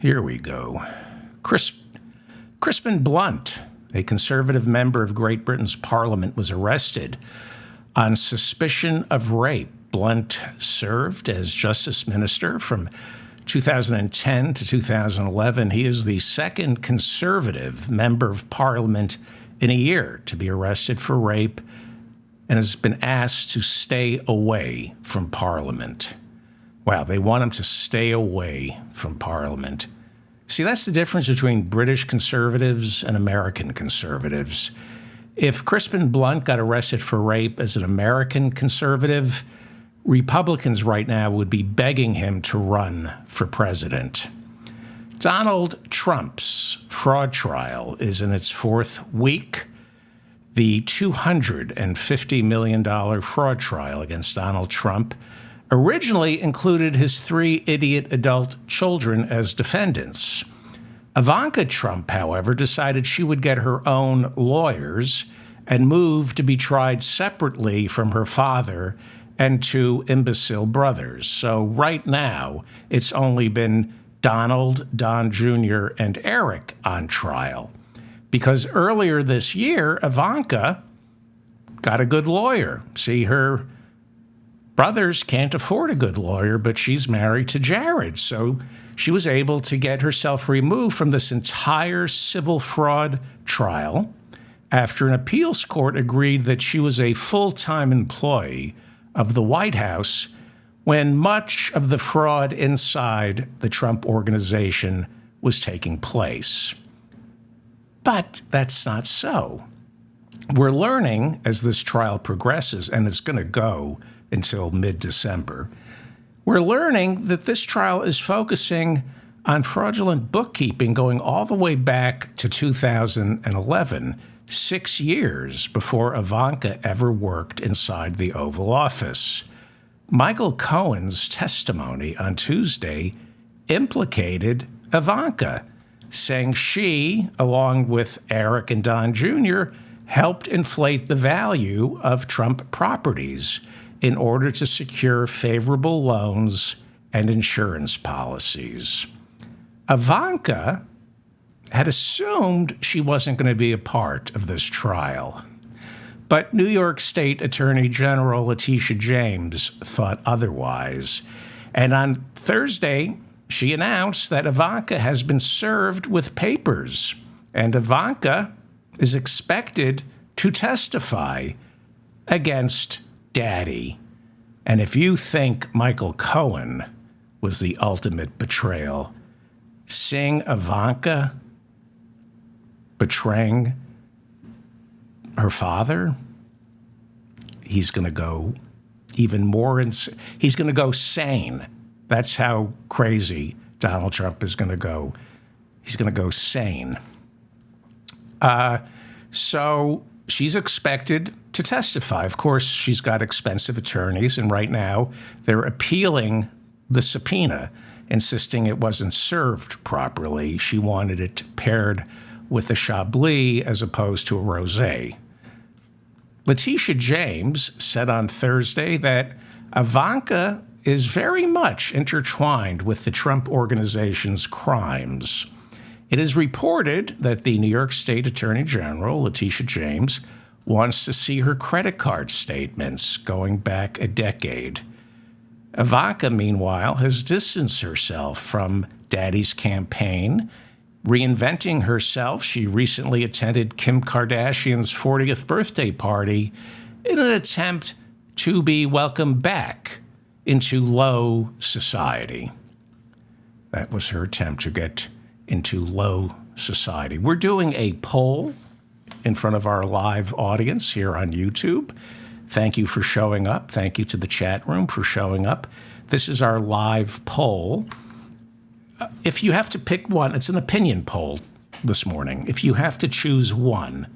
Here we go. Crispin Blunt, a conservative member of Great Britain's parliament, was arrested on suspicion of rape. Blunt served as Justice Minister from 2010 to 2011. He is the second conservative member of parliament in a year to be arrested for rape and has been asked to stay away from parliament. Wow, they want him to stay away from parliament. See, that's the difference between British conservatives and American conservatives. If Crispin Blunt got arrested for rape as an American conservative, Republicans right now would be begging him to run for president. Donald Trump's fraud trial is in its fourth week. The $250 million fraud trial against Donald Trump originally included his 3 idiot adult children as defendants. Ivanka Trump, however, decided she would get her own lawyers and move to be tried separately from her father and 2 imbecile brothers. So right now, it's only been Donald, Don Jr., and Eric on trial. Because earlier this year, Ivanka got a good lawyer. See, her brothers can't afford a good lawyer, but she's married to Jared. So she was able to get herself removed from this entire civil fraud trial after an appeals court agreed that she was a full-time employee of the White House when much of the fraud inside the Trump organization was taking place. But that's not so. We're learning as this trial progresses, and it's going to go until mid-December, we're learning that this trial is focusing on fraudulent bookkeeping going all the way back to 2011, 6 years before Ivanka ever worked inside the Oval Office. Michael Cohen's testimony on Tuesday implicated Ivanka, saying she, along with Eric and Don Jr., helped inflate the value of Trump properties in order to secure favorable loans and insurance policies. Ivanka had assumed she wasn't going to be a part of this trial. But New York State Attorney General Letitia James thought otherwise. And on Thursday, she announced that Ivanka has been served with papers, and Ivanka is expected to testify against Daddy. And if you think Michael Cohen was the ultimate betrayal, seeing Ivanka betraying her father, he's going to go even more he's going to go sane. That's how crazy Donald Trump is going to go. He's going to go sane. So she's expected to testify. Of course, she's got expensive attorneys, and right now they're appealing the subpoena, insisting it wasn't served properly. She wanted it paired with a Chablis as opposed to a rosé. Letitia James said on Thursday that Ivanka is very much intertwined with the Trump organization's crimes. It is reported that the New York State Attorney General, Letitia James, wants to see her credit card statements going back a decade. Ivanka, meanwhile, has distanced herself from Daddy's campaign, reinventing herself. She recently attended Kim Kardashian's 40th birthday party in an attempt to be welcomed back into low society. That was her attempt to get into low society. We're doing a poll in front of our live audience here on YouTube. Thank you for showing up. Thank you to the chat room for showing up. This is our live poll. If you have to pick one, it's an opinion poll this morning. If you have to choose one,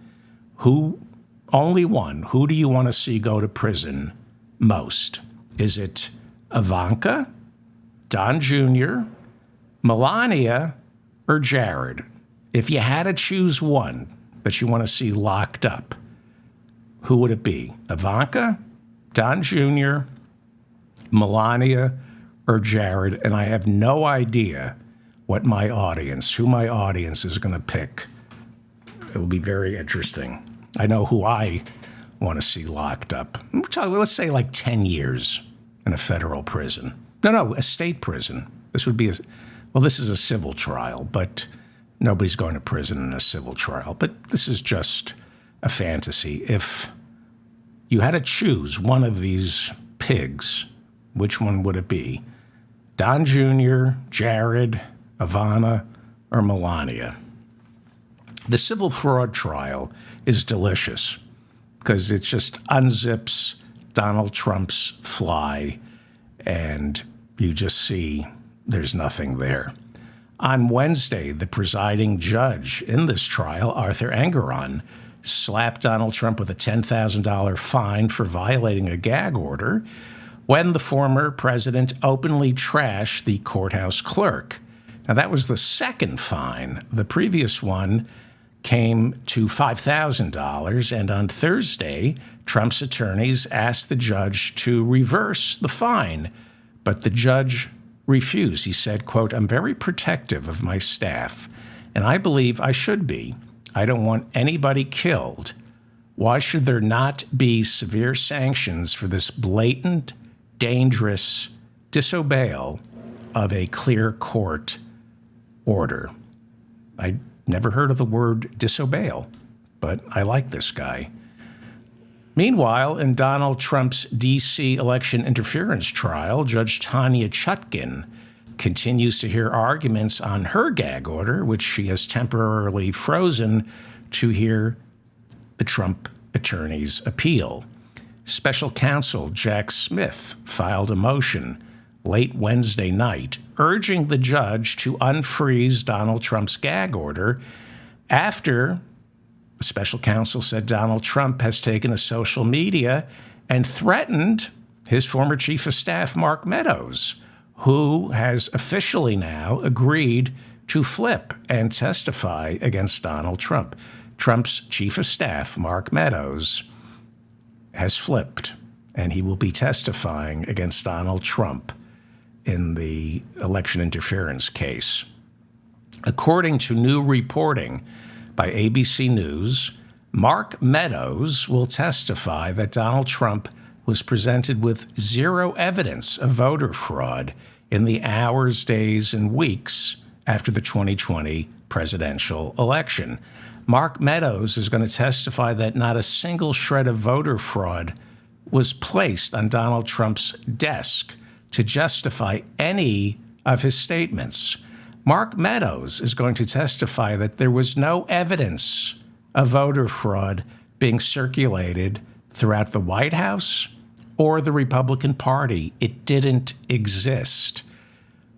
only one, who do you want to see go to prison most? Is it Ivanka, Don Jr., Melania, or Jared? If you had to choose one that you want to see locked up, who would it be? Ivanka, Don Jr., Melania, or Jared? And I have no idea who my audience is going to pick. It will be very interesting. I know who I want to see locked up. Let's say like 10 years in a federal prison. No, a state prison. This is a civil trial, but nobody's going to prison in a civil trial. But this is just a fantasy. If you had to choose one of these pigs, which one would it be? Don Jr., Jared, Ivanka, or Melania? The civil fraud trial is delicious because it just unzips Donald Trump's fly and you just see there's nothing there. On Wednesday, the presiding judge in this trial, Arthur Engoron, slapped Donald Trump with a $10,000 fine for violating a gag order when the former president openly trashed the courthouse clerk. Now, that was the second fine. The previous one came to $5,000, and on Thursday, Trump's attorneys asked the judge to reverse the fine, but the judge refused. He said, quote, "I'm very protective of my staff, and I believe I should be. I don't want anybody killed. Why should there not be severe sanctions for this blatant, dangerous disobeyal of a clear court order?" I never heard of the word disobeyal, but I like this guy. Meanwhile, in Donald Trump's D.C. election interference trial, Judge Tanya Chutkin continues to hear arguments on her gag order, which she has temporarily frozen to hear the Trump attorney's appeal. Special counsel Jack Smith filed a motion late Wednesday night urging the judge to unfreeze Donald Trump's gag order after the special counsel said Donald Trump has taken to social media and threatened his former chief of staff, Mark Meadows, who has officially now agreed to flip and testify against Donald Trump. Trump's chief of staff, Mark Meadows, has flipped, and he will be testifying against Donald Trump in the election interference case. According to new reporting by ABC News, Mark Meadows will testify that Donald Trump was presented with zero evidence of voter fraud in the hours, days, and weeks after the 2020 presidential election. Mark Meadows is going to testify that not a single shred of voter fraud was placed on Donald Trump's desk to justify any of his statements. Mark Meadows is going to testify that there was no evidence of voter fraud being circulated throughout the White House or the Republican Party. It didn't exist,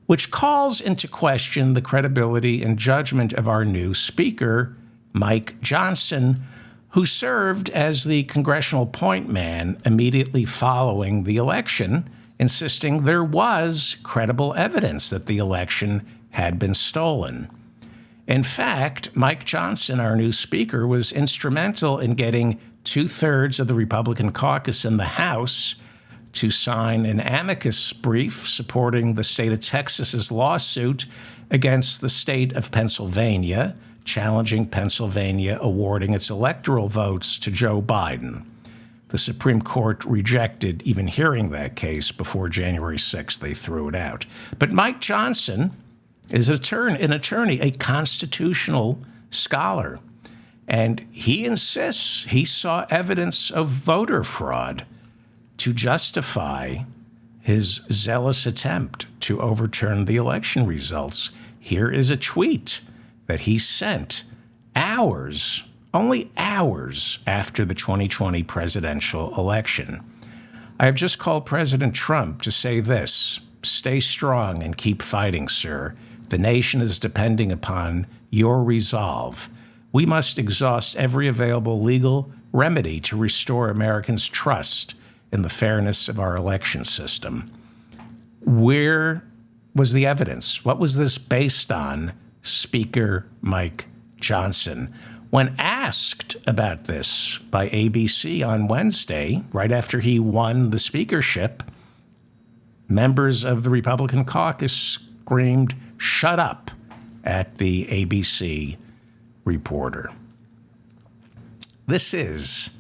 which calls into question the credibility and judgment of our new Speaker, Mike Johnson, who served as the congressional point man immediately following the election, insisting there was credible evidence that the election had been stolen. In fact, Mike Johnson, our new Speaker, was instrumental in getting 2/3 of the Republican caucus in the House to sign an amicus brief supporting the state of Texas's lawsuit against the state of Pennsylvania, challenging Pennsylvania awarding its electoral votes to Joe Biden. The Supreme Court rejected even hearing that case before January 6th. They threw it out. But Mike Johnson is an attorney, a constitutional scholar, and he insists he saw evidence of voter fraud to justify his zealous attempt to overturn the election results. Here is a tweet that he sent only hours after the 2020 presidential election. "I have just called President Trump to say this: stay strong and keep fighting, sir. The nation is depending upon your resolve. We must exhaust every available legal remedy to restore Americans' trust in the fairness of our election system." Where was the evidence? What was this based on, Speaker Mike Johnson? When asked about this by ABC on Wednesday, right after he won the speakership, members of the Republican caucus screamed, "Shut up." at the ABC Reporter. This is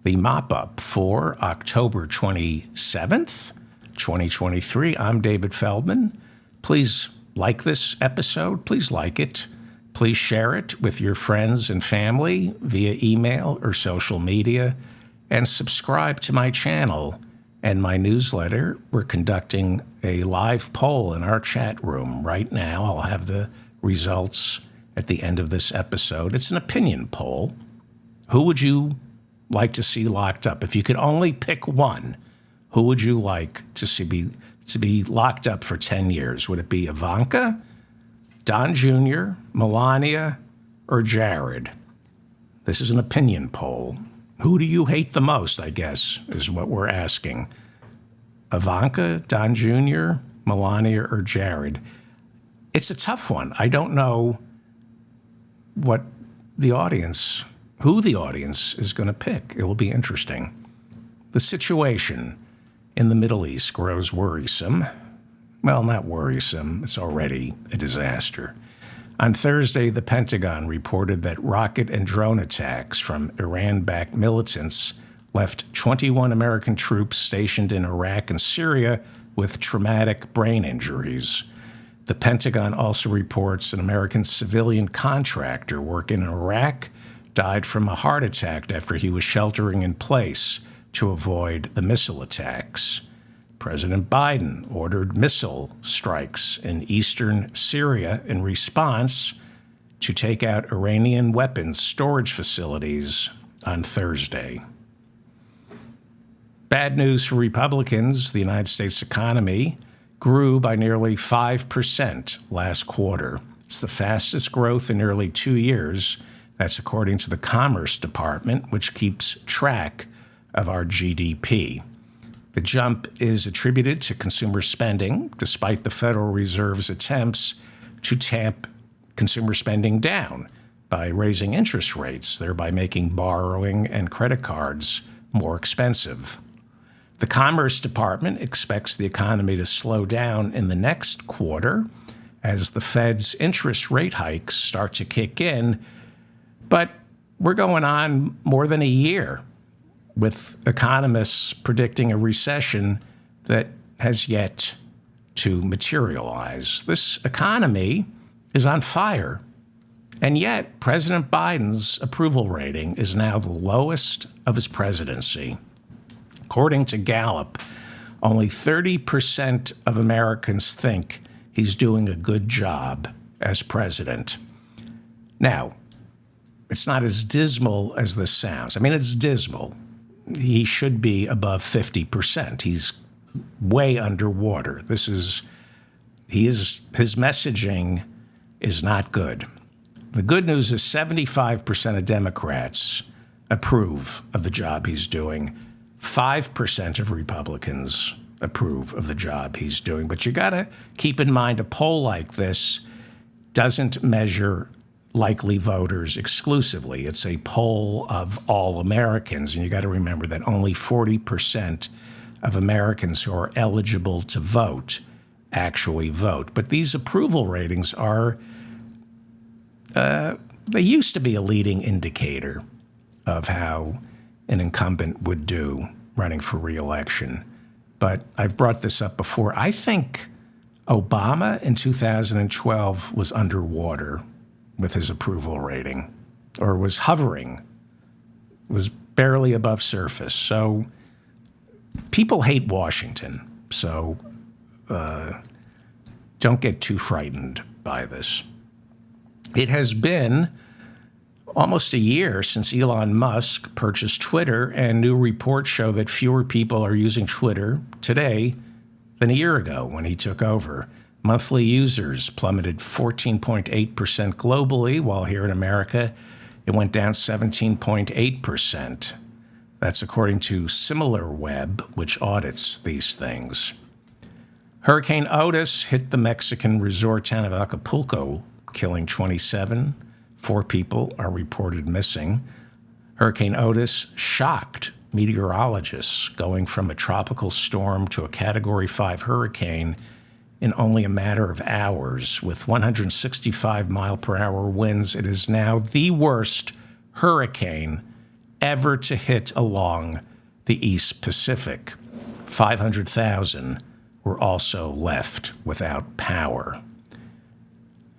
the mop-up for October 27th, 2023. I'm David Feldman. Please like this episode. Please like it. Please share it with your friends and family via email or social media, and subscribe to my channel and my newsletter. We're conducting a live poll in our chat room right now. I'll have the results at the end of this episode. It's an opinion poll. Who would you like to see locked up? If you could only pick one, who would you like to be locked up for 10 years? Would it be Ivanka, Don Jr., Melania, or Jared? This is an opinion poll. Who do you hate the most, I guess, is what we're asking. Ivanka, Don Jr., Melania, or Jared? It's a tough one. I don't know who the audience is going to pick. It will be interesting. The situation in the Middle East grows worrisome. Well, not worrisome. It's already a disaster. On Thursday, the Pentagon reported that rocket and drone attacks from Iran-backed militants left 21 American troops stationed in Iraq and Syria with traumatic brain injuries. The Pentagon also reports an American civilian contractor working in Iraq died from a heart attack after he was sheltering in place to avoid the missile attacks. President Biden ordered missile strikes in eastern Syria in response to take out Iranian weapons storage facilities on Thursday. Bad news for Republicans. The United States economy grew by nearly 5% last quarter. It's the fastest growth in nearly 2 years. That's according to the Commerce Department, which keeps track of our GDP. The jump is attributed to consumer spending, despite the Federal Reserve's attempts to tamp consumer spending down by raising interest rates, thereby making borrowing and credit cards more expensive. The Commerce Department expects the economy to slow down in the next quarter as the Fed's interest rate hikes start to kick in, but we're going on more than a year with economists predicting a recession that has yet to materialize. This economy is on fire, and yet President Biden's approval rating is now the lowest of his presidency. According to Gallup, only 30% of Americans think he's doing a good job as president. Now, it's not as dismal as this sounds. I mean, it's dismal. He should be above 50%. He's way underwater. His messaging is not good. The good news is 75% of Democrats approve of the job he's doing. 5% of Republicans approve of the job he's doing. But you got to keep in mind a poll like this doesn't measure likely voters exclusively. It's a poll of all Americans, and you got to remember that only 40% of Americans who are eligible to vote actually vote. But these approval ratings they used to be a leading indicator of how an incumbent would do running for re-election. But I've brought this up before. I think Obama in 2012 was underwater with his approval rating, or was hovering, was barely above surface. So people hate Washington, so don't get too frightened by this. It has been almost a year since Elon Musk purchased Twitter, and new reports show that fewer people are using Twitter today than a year ago when he took over. Monthly users plummeted 14.8% globally, while here in America, it went down 17.8%. That's according to SimilarWeb, which audits these things. Hurricane Otis hit the Mexican resort town of Acapulco, killing 27. 4 people are reported missing. Hurricane Otis shocked meteorologists, going from a tropical storm to a Category 5 hurricane in only a matter of hours. With 165-mile-per-hour winds, it is now the worst hurricane ever to hit along the East Pacific. 500,000 were also left without power.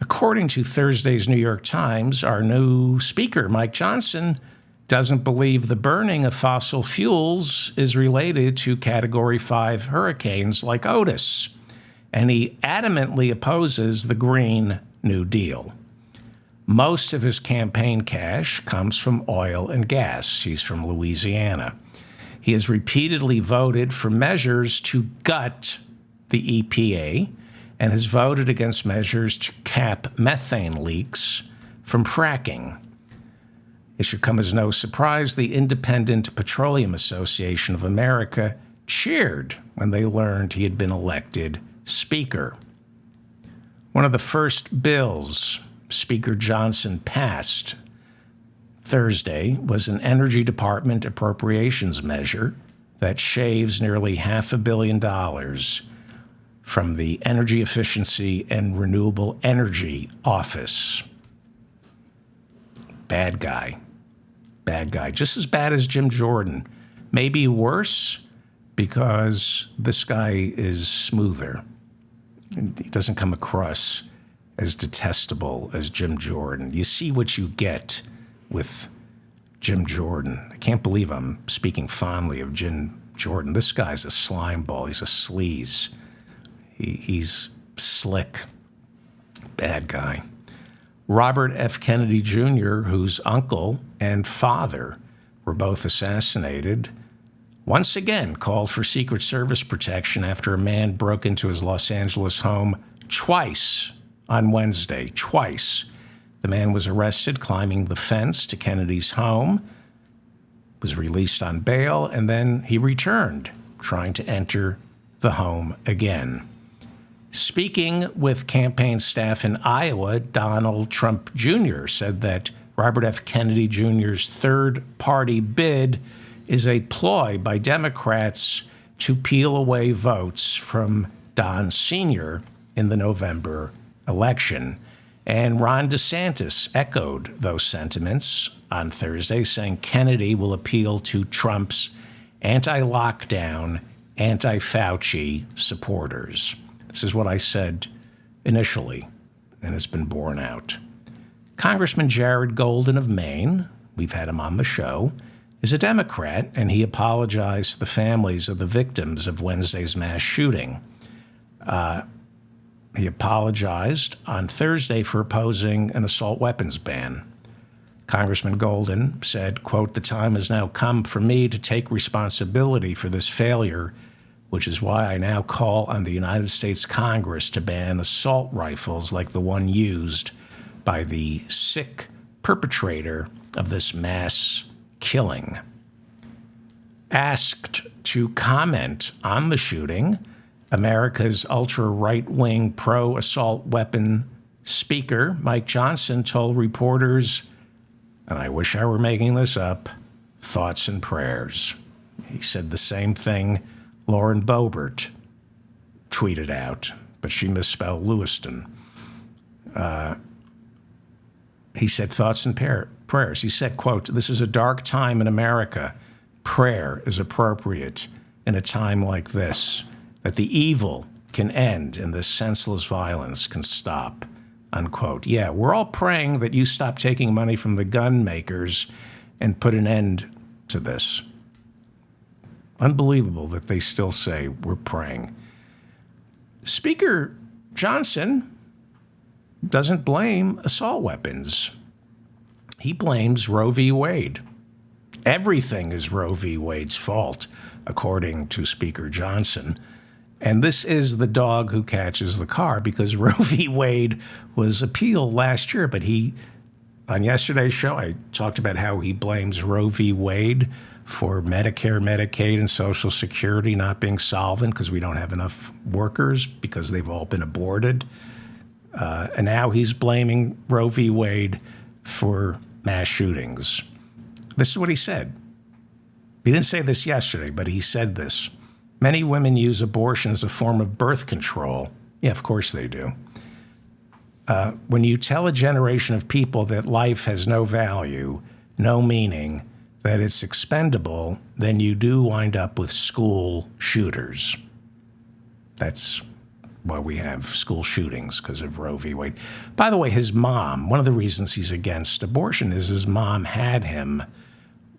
According to Thursday's New York Times, our new speaker, Mike Johnson, doesn't believe the burning of fossil fuels is related to Category 5 hurricanes like Otis, and he adamantly opposes the Green New Deal. Most of his campaign cash comes from oil and gas. He's from Louisiana. He has repeatedly voted for measures to gut the EPA and has voted against measures to cap methane leaks from fracking. It should come as no surprise the Independent Petroleum Association of America cheered when they learned he had been elected Speaker. One of the first bills Speaker Johnson passed Thursday was an Energy Department appropriations measure that shaves nearly $500 million from the Energy Efficiency and Renewable Energy Office. Bad guy. Bad guy. Just as bad as Jim Jordan. Maybe worse because this guy is smoother. He doesn't come across as detestable as Jim Jordan. You see what you get with Jim Jordan. I can't believe I'm speaking fondly of Jim Jordan. This guy's a slime ball. He's a sleaze. He's slick. Bad guy. Robert F. Kennedy Jr., whose uncle and father were both assassinated, once again called for Secret Service protection after a man broke into his Los Angeles home twice on Wednesday. Twice. The man was arrested climbing the fence to Kennedy's home, was released on bail, and then he returned, trying to enter the home again. Speaking with campaign staff in Iowa, Donald Trump Jr. said that Robert F. Kennedy Jr.'s third-party bid is a ploy by Democrats to peel away votes from Don Sr. in the November election. And Ron DeSantis echoed those sentiments on Thursday, saying Kennedy will appeal to Trump's anti-lockdown, anti-Fauci supporters. This is what I said initially, and it's been borne out. Congressman Jared Golden of Maine, we've had him on the show, is a Democrat, and he apologized to the families of the victims of Wednesday's mass shooting. He apologized on Thursday for opposing an assault weapons ban. Congressman Golden said, quote, "The time has now come for me to take responsibility for this failure, which is why I now call on the United States Congress to ban assault rifles like the one used by the sick perpetrator of this mass killing." Asked to comment on the shooting, America's ultra-right-wing pro-assault weapon speaker, Mike Johnson, told reporters, and I wish I were making this up, thoughts and prayers. He said the same thing Lauren Boebert tweeted out, but she misspelled Lewiston. He said thoughts and prayers. He said, quote, "This is a dark time in America. Prayer is appropriate in a time like this, that the evil can end and this senseless violence can stop," unquote. Yeah, we're all praying that you stop taking money from the gun makers and put an end to this. Unbelievable that they still say we're praying. Speaker Johnson doesn't blame assault weapons. He blames Roe v. Wade. Everything is Roe v. Wade's fault, according to Speaker Johnson. And this is the dog who catches the car, because Roe v. Wade was appealed last year, but on yesterday's show, I talked about how he blames Roe v. Wade for Medicare, Medicaid, and Social Security not being solvent because we don't have enough workers because they've all been aborted. And now he's blaming Roe v. Wade for mass shootings. This is what he said. He didn't say this yesterday, but he said this. "Many women use abortion as a form of birth control. Yeah, of course they do. When you tell a generation of people that life has no value, no meaning, that it's expendable, then you do wind up with school shooters. That's why we have school shootings, because of Roe v. Wade. By the way, his mom, one of the reasons he's against abortion is his mom had him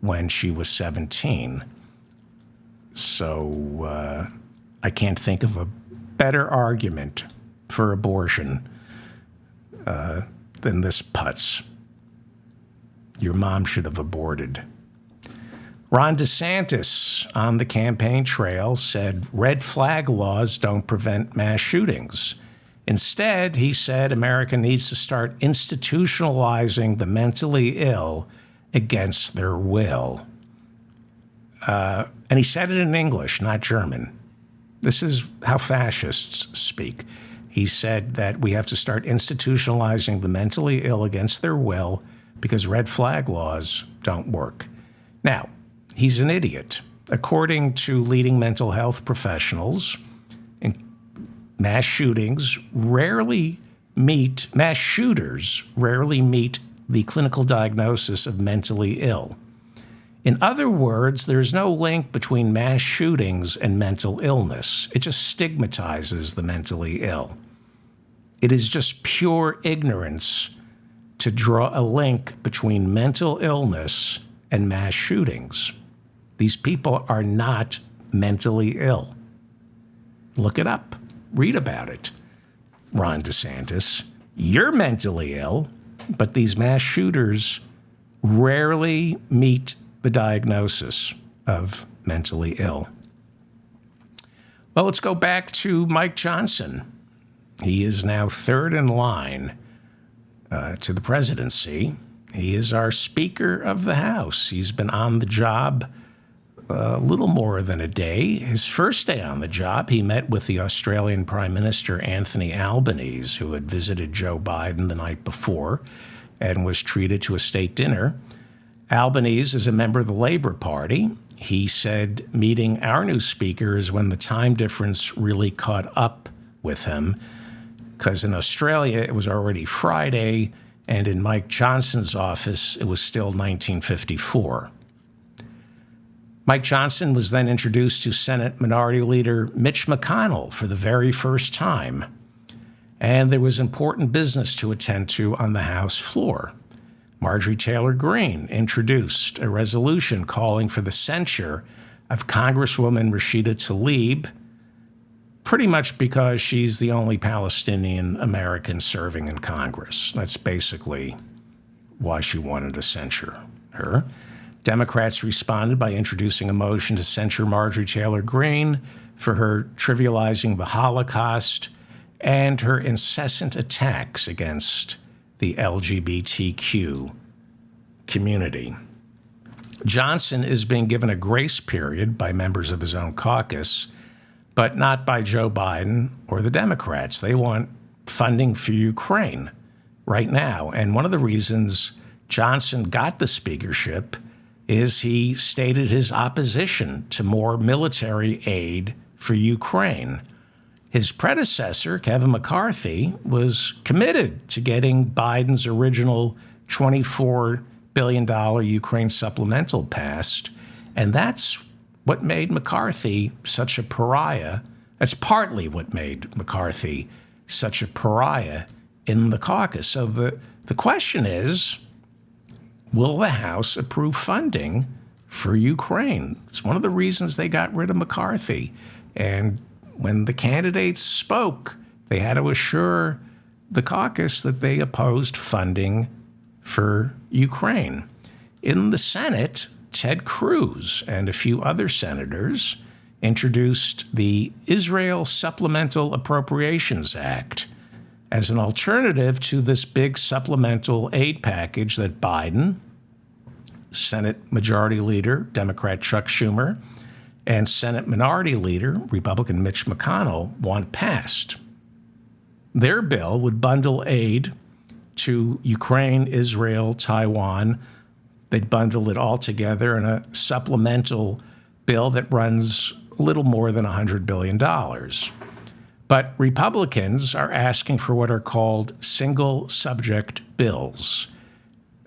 when she was 17. So I can't think of a better argument for abortion than this putz. Your mom should have aborted. Ron DeSantis on the campaign trail said red flag laws don't prevent mass shootings. Instead, he said America needs to start institutionalizing the mentally ill against their will. And he said it in English, not German. This is how fascists speak. He said that we have to start institutionalizing the mentally ill against their will because red flag laws don't work. Now, he's an idiot. According to leading mental health professionals, mass shooters rarely meet the clinical diagnosis of mentally ill. In other words, there's no link between mass shootings and mental illness. It just stigmatizes the mentally ill. It is just pure ignorance to draw a link between mental illness and mass shootings. These people are not mentally ill. Look it up. Read about it. Ron DeSantis, you're mentally ill, but these mass shooters rarely meet the diagnosis of mentally ill. Well, let's go back to Mike Johnson. He is now third in line to the presidency. He is our Speaker of the House. He's been on the job a little more than a day. His first day on the job, he met with the Australian Prime Minister Anthony Albanese, who had visited Joe Biden the night before and was treated to a state dinner. Albanese is a member of the Labour Party. He said meeting our new speaker is when the time difference really caught up with him, because in Australia it was already Friday, and in Mike Johnson's office it was still 1954. Mike Johnson was then introduced to Senate Minority Leader Mitch McConnell for the very first time, and there was important business to attend to on the House floor. Marjorie Taylor Greene introduced a resolution calling for the censure of Congresswoman Rashida Tlaib, pretty much because she's the only Palestinian American serving in Congress. That's basically why she wanted to censure her. Democrats responded by introducing a motion to censure Marjorie Taylor Greene for her trivializing the Holocaust and her incessant attacks against the LGBTQ community. Johnson is being given a grace period by members of his own caucus, but not by Joe Biden or the Democrats. They want funding for Ukraine right now. And one of the reasons Johnson got the speakership is he stated his opposition to more military aid for Ukraine. His predecessor, Kevin McCarthy, was committed to getting Biden's original $24 billion Ukraine supplemental passed, and that's what made McCarthy such a pariah. That's partly what made McCarthy such a pariah in the caucus. So the question is, will the House approve funding for Ukraine? It's one of the reasons they got rid of McCarthy. And when the candidates spoke, they had to assure the caucus that they opposed funding for Ukraine. In the Senate, Ted Cruz and a few other senators introduced the Israel Supplemental Appropriations Act as an alternative to this big supplemental aid package that Biden, Senate Majority Leader, Democrat Chuck Schumer, and Senate Minority Leader, Republican Mitch McConnell, want passed. Their bill would bundle aid to Ukraine, Israel, Taiwan. They'd bundle it all together in a supplemental bill that runs a little more than $100 billion. But Republicans are asking for what are called single subject bills,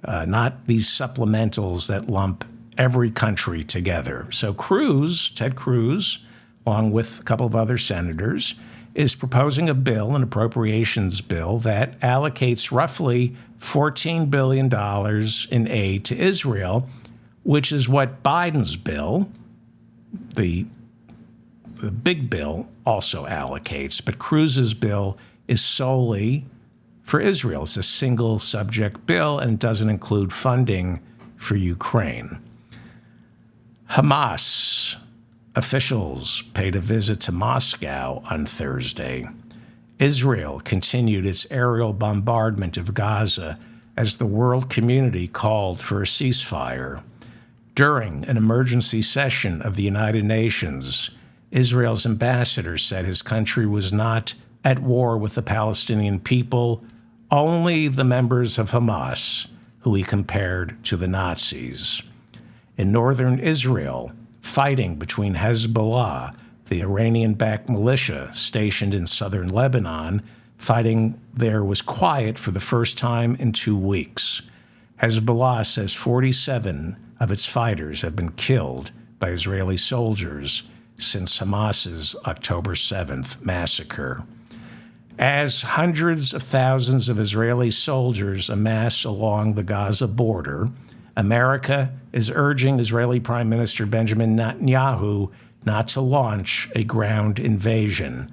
not these supplementals that lump every country together. So Ted Cruz, along with a couple of other senators, is proposing a bill, an appropriations bill, that allocates roughly $14 billion in aid to Israel, which is what Biden's bill, the big bill, also allocates. But Cruz's bill is solely for Israel. It's a single subject bill and doesn't include funding for Ukraine. Hamas officials paid a visit to Moscow on Thursday. Israel continued its aerial bombardment of Gaza as the world community called for a ceasefire. During an emergency session of the United Nations, Israel's ambassador said his country was not at war with the Palestinian people, only the members of Hamas, who he compared to the Nazis. In northern Israel, fighting between Hezbollah, the Iranian-backed militia stationed in southern Lebanon, fighting there was quiet for the first time in 2 weeks. Hezbollah says 47 of its fighters have been killed by Israeli soldiers since Hamas's October 7th massacre. As hundreds of thousands of Israeli soldiers amass along the Gaza border, America is urging Israeli Prime Minister Benjamin Netanyahu not to launch a ground invasion.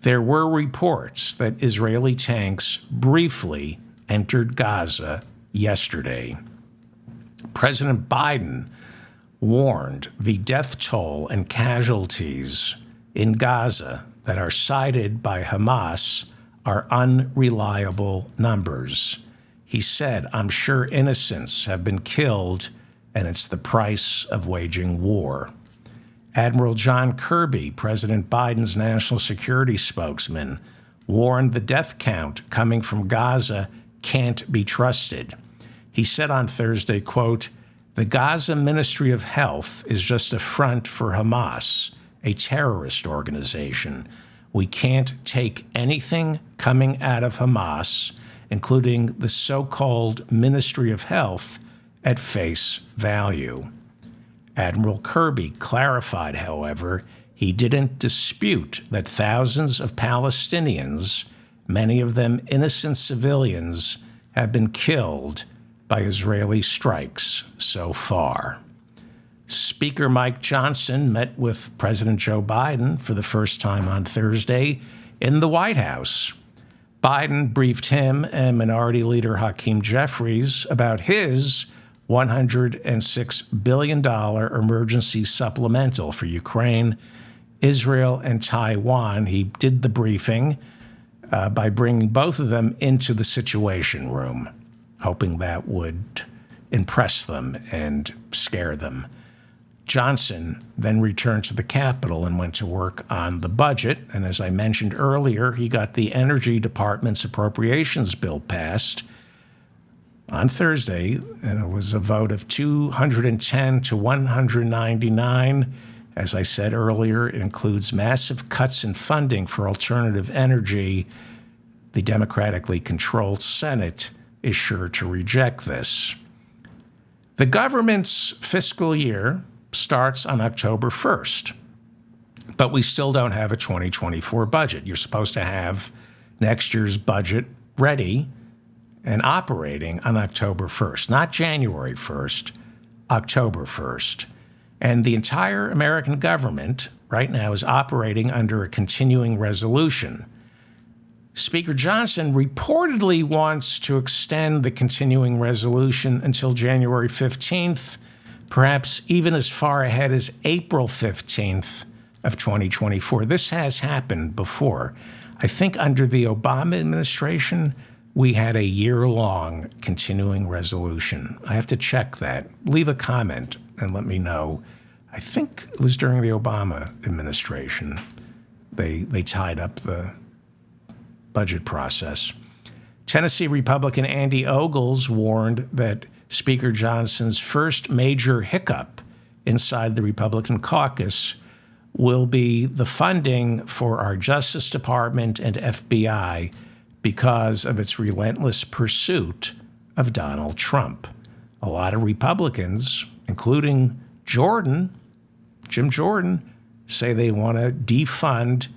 There were reports that Israeli tanks briefly entered Gaza yesterday. President Biden warned the death toll and casualties in Gaza that are cited by Hamas are unreliable numbers. He said, "I'm sure innocents have been killed, and it's the price of waging war." Admiral John Kirby, President Biden's national security spokesman, warned the death count coming from Gaza can't be trusted. He said on Thursday, quote, "The Gaza Ministry of Health is just a front for Hamas, a terrorist organization. We can't take anything coming out of Hamas, including the so-called Ministry of Health, at face value." Admiral Kirby clarified, however, he didn't dispute that thousands of Palestinians, many of them innocent civilians, have been killed by Israeli strikes so far. Speaker Mike Johnson met with President Joe Biden for the first time on Thursday in the White House. Biden briefed him and Minority Leader Hakeem Jeffries about his $106 billion emergency supplemental for Ukraine, Israel, and Taiwan. He did the briefing by bringing both of them into the Situation Room, hoping that would impress them and scare them. Johnson then returned to the Capitol and went to work on the budget. And as I mentioned earlier, he got the Energy Department's appropriations bill passed on Thursday, and it was a vote of 210 to 199. As I said earlier, it includes massive cuts in funding for alternative energy. The democratically controlled Senate is sure to reject this. The government's fiscal year starts on October 1st, but we still don't have a 2024 budget. You're supposed to have next year's budget ready and operating on October 1st, not January 1st, October 1st. And the entire American government right now is operating under a continuing resolution. Speaker Johnson reportedly wants to extend the continuing resolution until January 15th, perhaps even as far ahead as April 15th of 2024. This has happened before. I think under the Obama administration, we had a year-long continuing resolution. I have to check that. Leave a comment and let me know. I think it was during the Obama administration. They tied up the budget process. Tennessee Republican Andy Ogles warned that Speaker Johnson's first major hiccup inside the Republican caucus will be the funding for our Justice Department and FBI because of its relentless pursuit of Donald Trump. A lot of Republicans, including Jim Jordan, say they want to defund,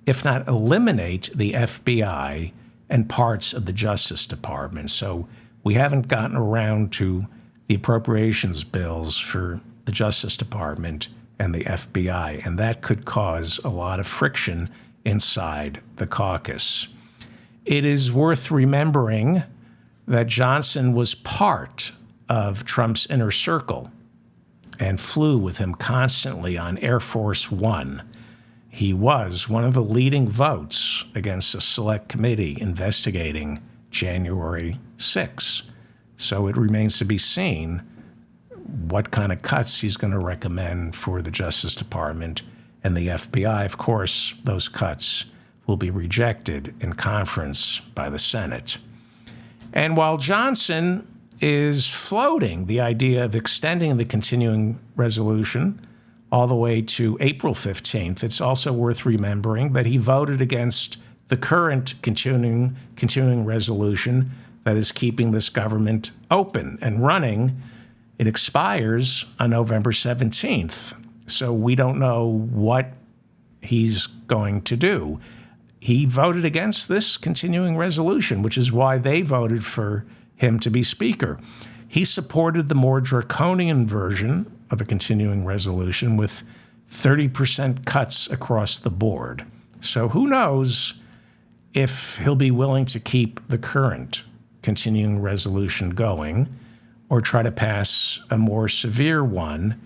if not eliminate, the FBI and parts of the Justice Department. So we haven't gotten around to the appropriations bills for the Justice Department and the FBI, and that could cause a lot of friction inside the caucus. It is worth remembering that Johnson was part of Trump's inner circle and flew with him constantly on Air Force One. He was one of the leading votes against a select committee investigating January 6. So it remains to be seen what kind of cuts he's going to recommend for the Justice Department and the FBI. Of course, those cuts will be rejected in conference by the Senate. And while Johnson is floating the idea of extending the continuing resolution all the way to April 15th, it's also worth remembering that he voted against the current continuing resolution that is keeping this government open and running. It expires on November 17th. So we don't know what he's going to do. He voted against this continuing resolution, which is why they voted for him to be Speaker. He supported the more draconian version of a continuing resolution with 30% cuts across the board. So who knows if he'll be willing to keep the current continuing resolution going or try to pass a more severe one,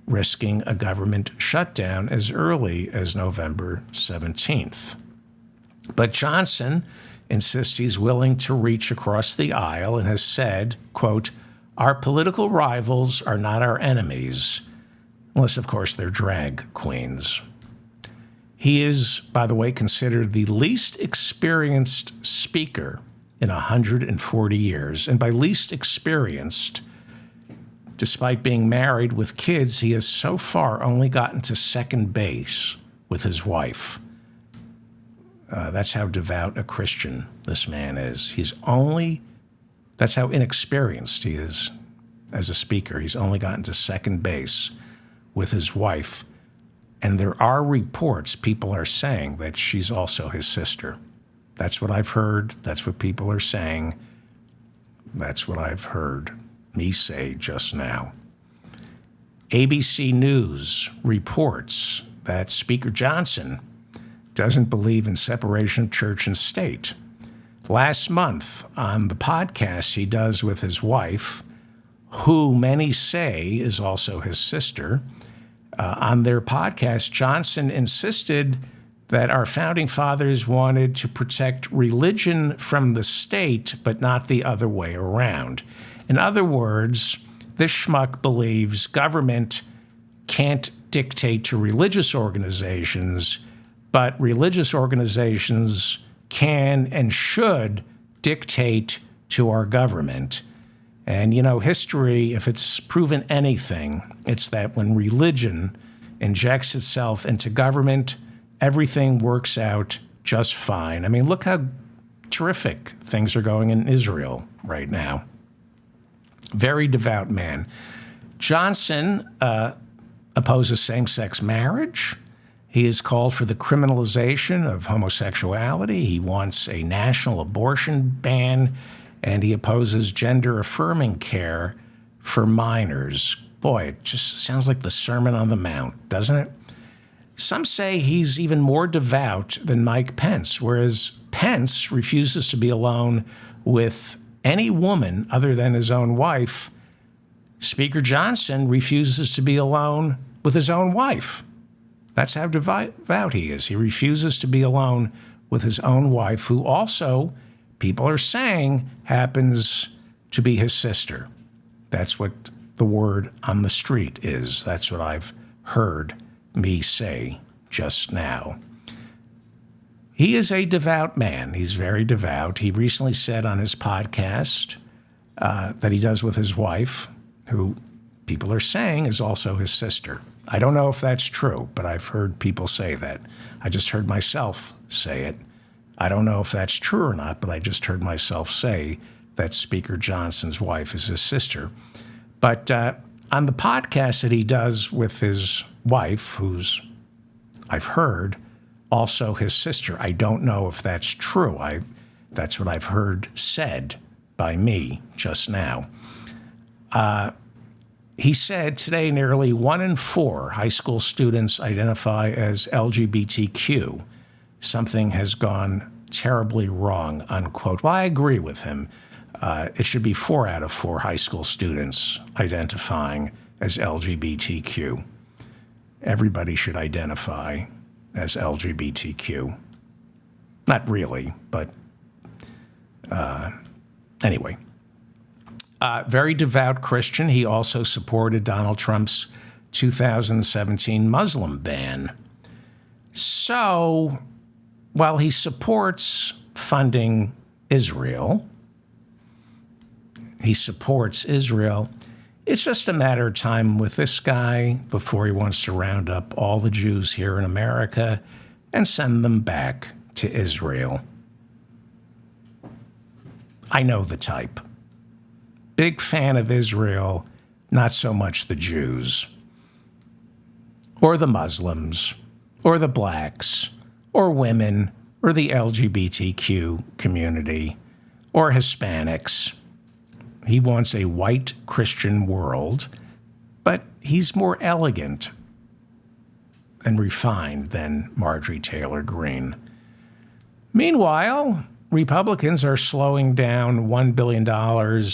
risking a government shutdown as early as November 17th. But Johnson insists he's willing to reach across the aisle and has said, quote, "Our political rivals are not our enemies," unless, of course, they're drag queens. He is, by the way, considered the least experienced speaker in 140 years. And by least experienced, despite being married with kids, he has so far only gotten to second base with his wife. That's how devout a Christian this man is. That's how inexperienced he is as a speaker. He's only gotten to second base with his wife. And there are reports, people are saying, that she's also his sister. That's what I've heard. That's what people are saying. That's what I've heard me say just now. ABC News reports that Speaker Johnson doesn't believe in separation of church and state. Last month, on the podcast he does with his wife, who many say is also his sister, on their podcast, Johnson insisted that our founding fathers wanted to protect religion from the state, but not the other way around. In other words, this schmuck believes government can't dictate to religious organizations, but religious organizations can and should dictate to our government. And, you know, history, if it's proven anything, it's that when religion injects itself into government, everything works out just fine. I mean, look how terrific things are going in Israel right now. Very devout man. Johnson opposes same-sex marriage. He has called for the criminalization of homosexuality. He wants a national abortion ban, and he opposes gender-affirming care for minors. Boy, it just sounds like the Sermon on the Mount, doesn't it? Some say he's even more devout than Mike Pence, whereas Pence refuses to be alone with any woman other than his own wife. Speaker Johnson refuses to be alone with his own wife. That's how devout he is. He refuses to be alone with his own wife, who also, people are saying, happens to be his sister. That's what the word on the street is. That's what I've heard me say just now. He is a devout man. He's very devout. He recently said on his podcast that he does with his wife, who people are saying is also his sister. I don't know if that's true, but I've heard people say that. I just heard myself say it. I don't know if that's true or not, but I just heard myself say that Speaker Johnson's wife is his sister. But on the podcast that he does with his wife, who's, I've heard, also his sister, I don't know if that's true. That's what I've heard said by me just now. He said today nearly 1 in 4 high school students identify as LGBTQ. Something has gone terribly wrong, unquote. Well, I agree with him. It should be 4 out of 4 high school students identifying as LGBTQ. Everybody should identify as LGBTQ. Not really, but anyway. Very devout Christian. He also supported Donald Trump's 2017 Muslim ban. So, while he supports funding Israel, it's just a matter of time with this guy before he wants to round up all the Jews here in America and send them back to Israel. I know the type. Big fan of Israel, not so much the Jews, or the Muslims, or the blacks, or women, or the LGBTQ community, or Hispanics. He wants a white Christian world, but he's more elegant and refined than Marjorie Taylor Greene. Meanwhile, Republicans are slowing down $1 billion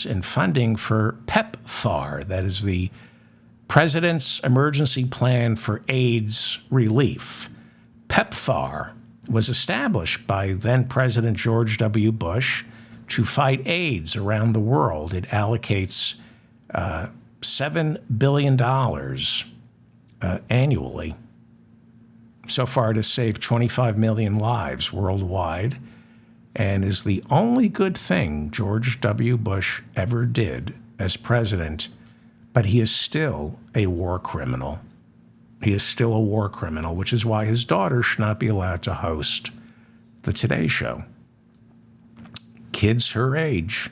in funding for PEPFAR, that is the President's Emergency Plan for AIDS Relief. PEPFAR was established by then-President George W. Bush to fight AIDS around the world. It allocates $7 billion annually so far to save 25 million lives worldwide, and is the only good thing George W. Bush ever did as president, but he is still a war criminal. He is still a war criminal, which is why his daughter should not be allowed to host the Today Show. Kids her age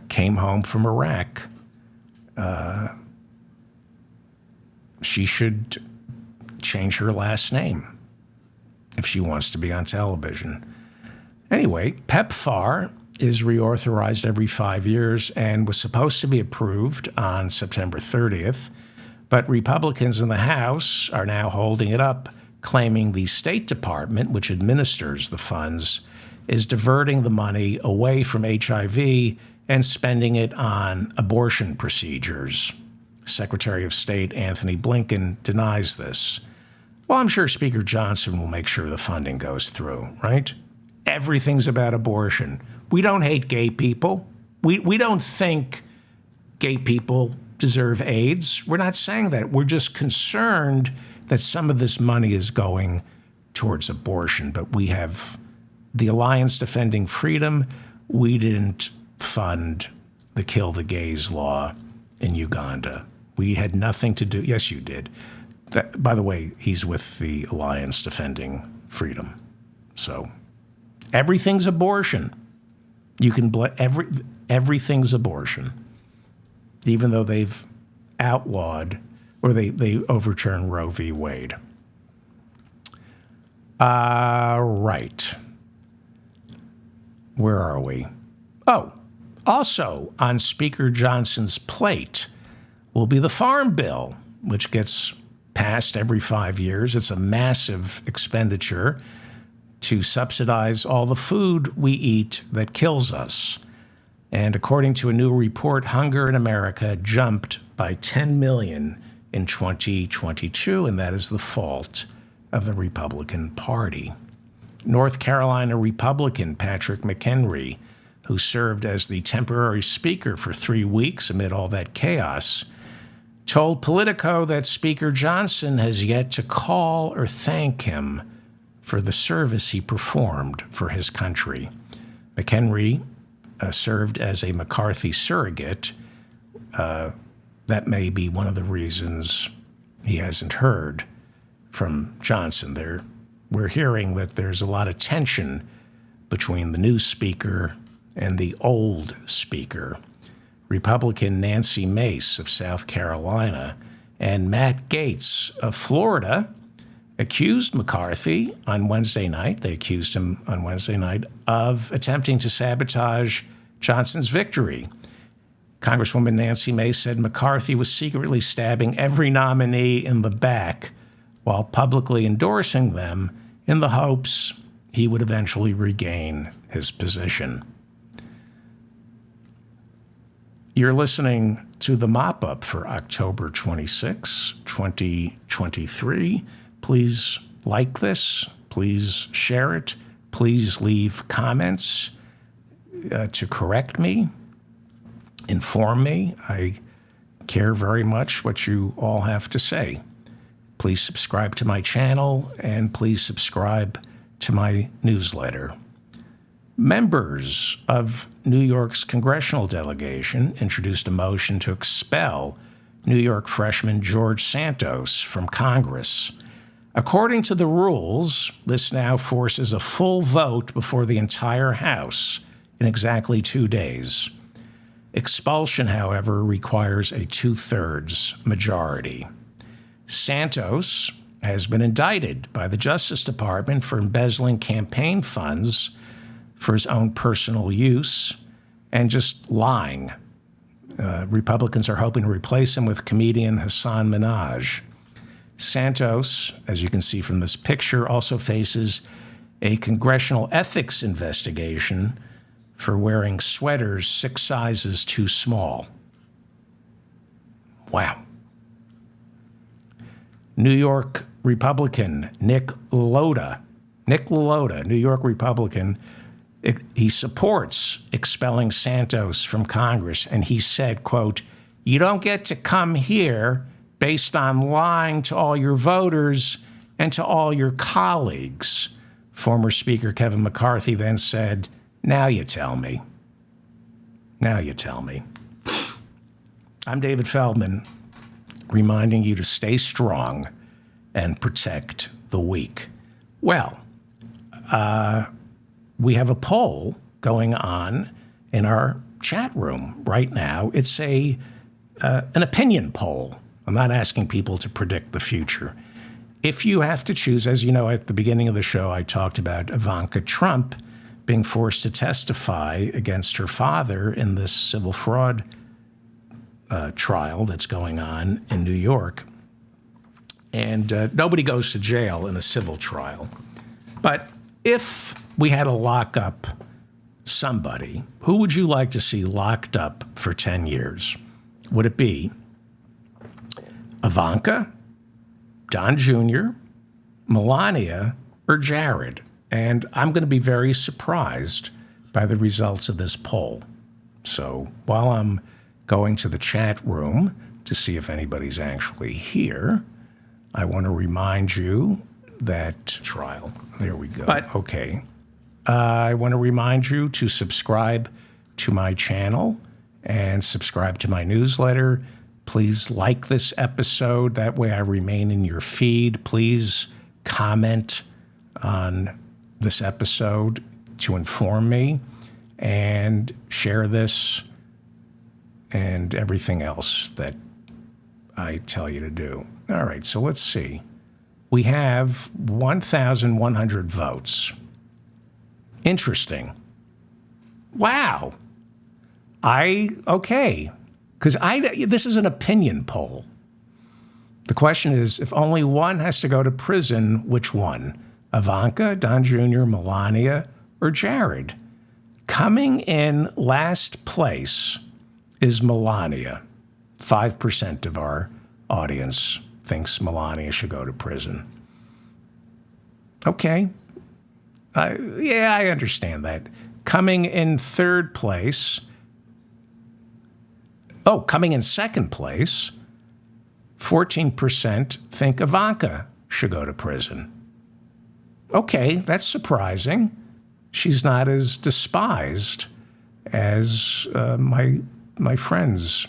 came home from Iraq. She should change her last name if she wants to be on television. Anyway, PEPFAR is reauthorized every 5 years and was supposed to be approved on September 30th, but Republicans in the House are now holding it up, claiming the State Department, which administers the funds, is diverting the money away from HIV and spending it on abortion procedures. Secretary of State Anthony Blinken denies this. Well, I'm sure Speaker Johnson will make sure the funding goes through, right? Everything's about abortion. We don't hate gay people. We don't think gay people deserve AIDS. We're not saying that. We're just concerned that some of this money is going towards abortion. But we have the Alliance Defending Freedom. We didn't fund the Kill the Gays law in Uganda. We had nothing to do. Yes, you did. That, by the way, he's with the Alliance Defending Freedom. So everything's abortion. You can everything's abortion, even though they've outlawed or they overturned Roe v. Wade. Right. Where are we? Oh, also on Speaker Johnson's plate will be the Farm Bill, which gets passed every 5 years. It's a massive expenditure to subsidize all the food we eat that kills us. And according to a new report, hunger in America jumped by 10 million in 2022, and that is the fault of the Republican Party. North Carolina Republican Patrick McHenry, who served as the temporary speaker for 3 weeks amid all that chaos, told Politico that Speaker Johnson has yet to call or thank him for the service he performed for his country. McHenry served as a McCarthy surrogate. That may be one of the reasons he hasn't heard from Johnson. We're hearing that there's a lot of tension between the new speaker and the old speaker. Republican Nancy Mace of South Carolina and Matt Gaetz of Florida accused McCarthy on Wednesday night. They accused him on Wednesday night of attempting to sabotage Johnson's victory. Congresswoman Nancy Mace said McCarthy was secretly stabbing every nominee in the back while publicly endorsing them in the hopes he would eventually regain his position. You're listening to the mop-up for October 26, 2023. Please like this. Please share it. Please leave comments to correct me, inform me. I care very much what you all have to say. Please subscribe to my channel and please subscribe to my newsletter. Members of New York's congressional delegation introduced a motion to expel New York freshman George Santos from Congress. According to the rules, this now forces a full vote before the entire House in exactly 2 days. Expulsion, however, requires a 2/3 majority. Santos has been indicted by the Justice Department for embezzling campaign funds for his own personal use and just lying. Republicans are hoping to replace him with comedian Hassan Minhaj. Santos, as you can see from this picture, also faces a congressional ethics investigation for wearing sweaters 6 sizes too small. Wow. New York Republican Nick LaLota, New York Republican, he supports expelling Santos from Congress, and he said, quote, "You don't get to come here based on lying to all your voters and to all your colleagues." Former Speaker Kevin McCarthy then said, "Now you tell me. Now you tell me." I'm David Feldman, reminding you to stay strong and protect the weak. Well, we have a poll going on in our chat room right now. It's an opinion poll. I'm not asking people to predict the future. If you have to choose, as you know, at the beginning of the show, I talked about Ivanka Trump being forced to testify against her father in this civil fraud trial that's going on in New York. And nobody goes to jail in a civil trial. But if we had to lock up somebody, who would you like to see locked up for 10 years? Would it be Ivanka, Don Jr., Melania, or Jared? And I'm going to be very surprised by the results of this poll. So while I'm going to the chat room to see if anybody's actually here, I want to remind you that trial. There we go. But okay. I want to remind you to subscribe to my channel and subscribe to my newsletter. Please like this episode. That way I remain in your feed. Please comment on this episode to inform me, and share this and everything else that I tell you to do. All right, so let's see. We have 1,100 votes. Interesting. Wow. Okay. Because this is an opinion poll. The question is, if only one has to go to prison, which one? Ivanka, Don Jr., Melania, or Jared? Coming in last place is Melania. 5% of our audience thinks Melania should go to prison. Okay. Yeah, I understand that. Coming in third place. Oh, coming in second place, 14% think Ivanka should go to prison. Okay, that's surprising. She's not as despised as my friends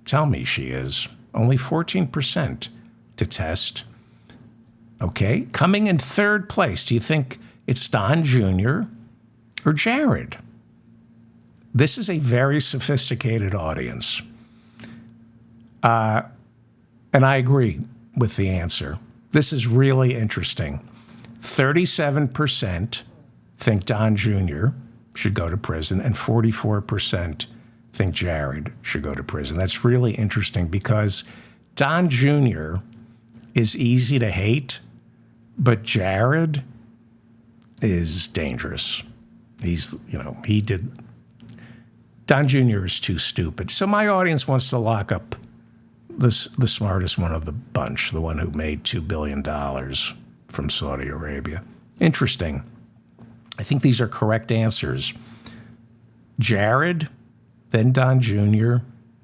tell me she is. Only 14% to test. Okay, coming in third place, do you think it's Don Jr. or Jared? This is a very sophisticated audience. And I agree with the answer. This is really interesting. 37% think Don Jr. should go to prison, and 44% think Jared should go to prison. That's really interesting because Don Jr. is easy to hate, but Jared is dangerous. Don Jr. is too stupid. So my audience wants to lock up the smartest one of the bunch, the one who made $2 billion from Saudi Arabia. Interesting. I think these are correct answers. Jared, then Don Jr.,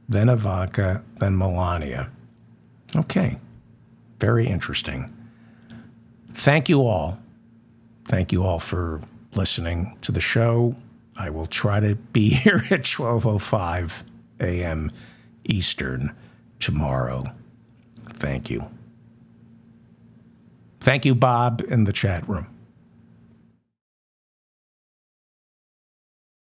then Ivanka, then Melania. Okay. Very interesting. Thank you all. Thank you all for listening to the show. I will try to be here at 12:05 a.m. Eastern tomorrow. Thank you. Thank you, Bob, in the chat room.